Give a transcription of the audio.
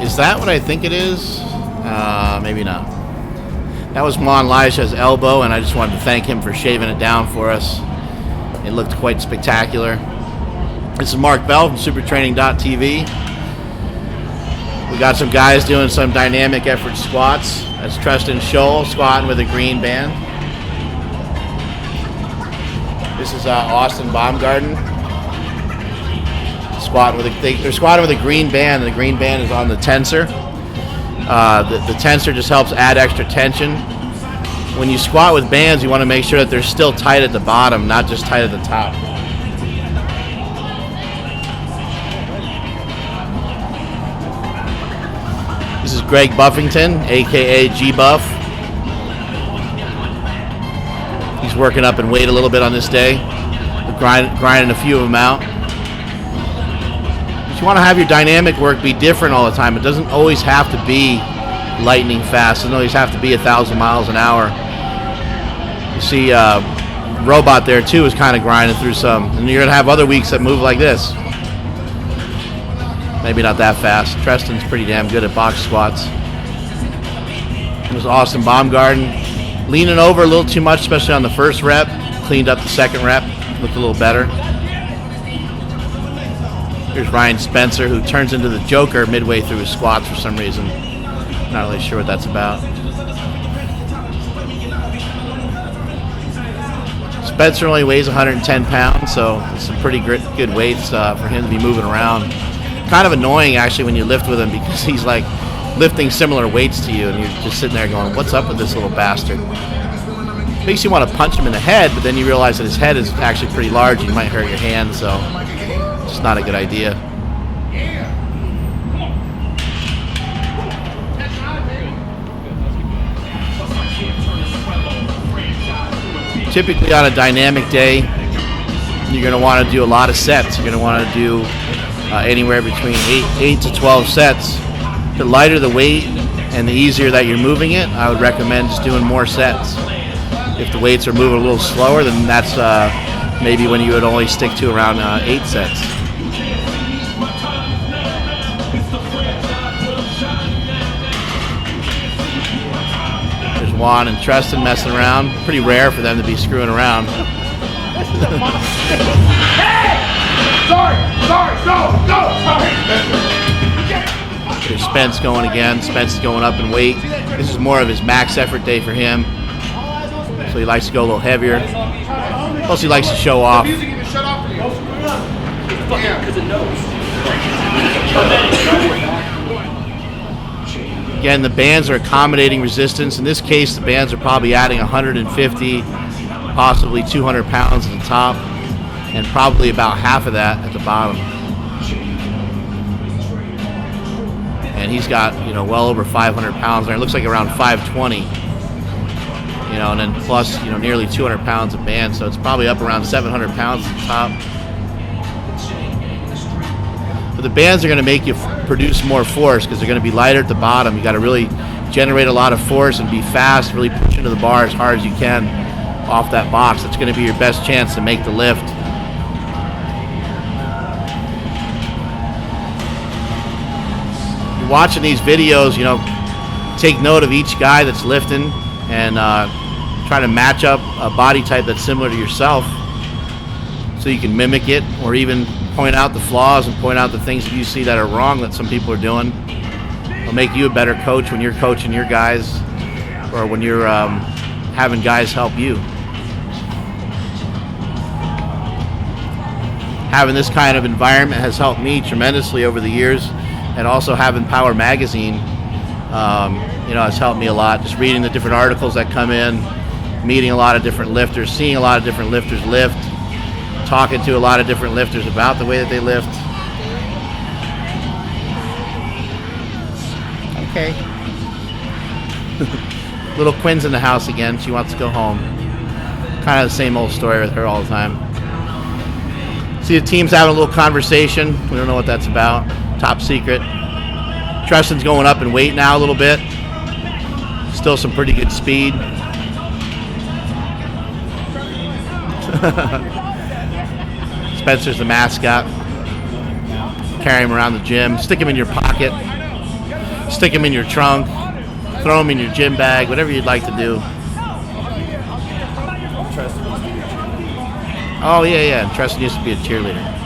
Is that what I think it is? Maybe not. That was Juan Laisha's elbow, and I just wanted to thank him for shaving it down for us. It looked quite spectacular. This is Mark Bell from supertraining.tv. We got some guys doing some dynamic effort squats. That's Treston Scholl squatting with a green band. This is Austin Baumgarten. They're squatting with a green band, and the green band is on the tensor. The tensor just helps add extra tension. When you squat with bands, you want to make sure that they're still tight at the bottom, not just tight at the top. This is Greg Buffington, aka G-Buff. He's working up in weight a little bit on this day. Grinding a few of them out. You want to have your dynamic work be different all the time. It doesn't always have to be lightning fast. It doesn't always have to be 1,000 miles an hour. You see Robot there too is kind of grinding through some. And you're going to have other weeks that move like this. Maybe not that fast. Treston's pretty damn good at box squats. There's Austin Baumgarten. Leaning over a little too much, especially on the first rep. Cleaned up the second rep. Looked a little better. Here's Ryan Spencer, who turns into the Joker midway through his squats for some reason. Not really sure what that's about. Spencer only weighs 110 pounds, so it's some pretty good weights for him to be moving around. Kind of annoying, actually, when you lift with him, because he's like lifting similar weights to you, and you're just sitting there going, what's up with this little bastard? Makes you want to punch him in the head, but then you realize that his head is actually pretty large. You might hurt your hand, so it's not a good idea. Typically on a dynamic day, you're going to want to do a lot of sets. You're going to want to do anywhere between 8 to 12 sets. The lighter the weight and the easier that you're moving it, I would recommend just doing more sets. If the weights are moving a little slower, then that's maybe when you would only stick to around 8 sets. There's Juan and Treston messing around. Pretty rare for them to be screwing around. There's Spence going again. Spence is going up in weight. This is more of his max effort day for him. So he likes to go a little heavier. Plus he likes to show off. Again, the bands are accommodating resistance. In this case, the bands are probably adding 150, possibly 200 pounds at the top, and probably about half of that at the bottom. And he's got, well over 500 pounds there. It looks like around 520. And then plus, nearly 200 pounds of band, so it's probably up around 700 pounds at the top. But the bands are going to make you produce more force because they're going to be lighter at the bottom. You got to really generate a lot of force and be fast, really push into the bar as hard as you can off that box. That's going to be your best chance to make the lift. You're watching these videos, take note of each guy that's lifting and try to match up a body type that's similar to yourself so you can mimic it, or even point out the flaws and point out the things that you see that are wrong that some people are doing. It'll make you a better coach when you're coaching your guys, or when you're having guys help you. Having this kind of environment has helped me tremendously over the years, and also having Power Magazine has helped me a lot. Just reading the different articles that come in, meeting a lot of different lifters, seeing a lot of different lifters lift, talking to a lot of different lifters about the way that they lift. Okay. Little Quinn's in the house again. She wants to go home. Kind of the same old story with her all the time. See the team's having a little conversation. We don't know what that's about. Top secret. Treston's going up in weight now a little bit. Still some pretty good speed. Spencer's the mascot. Carry him around the gym. Stick him in your pocket. stick them in your trunk, throw them in your gym bag, whatever you'd like to do. Oh, yeah, Treston used to be a cheerleader.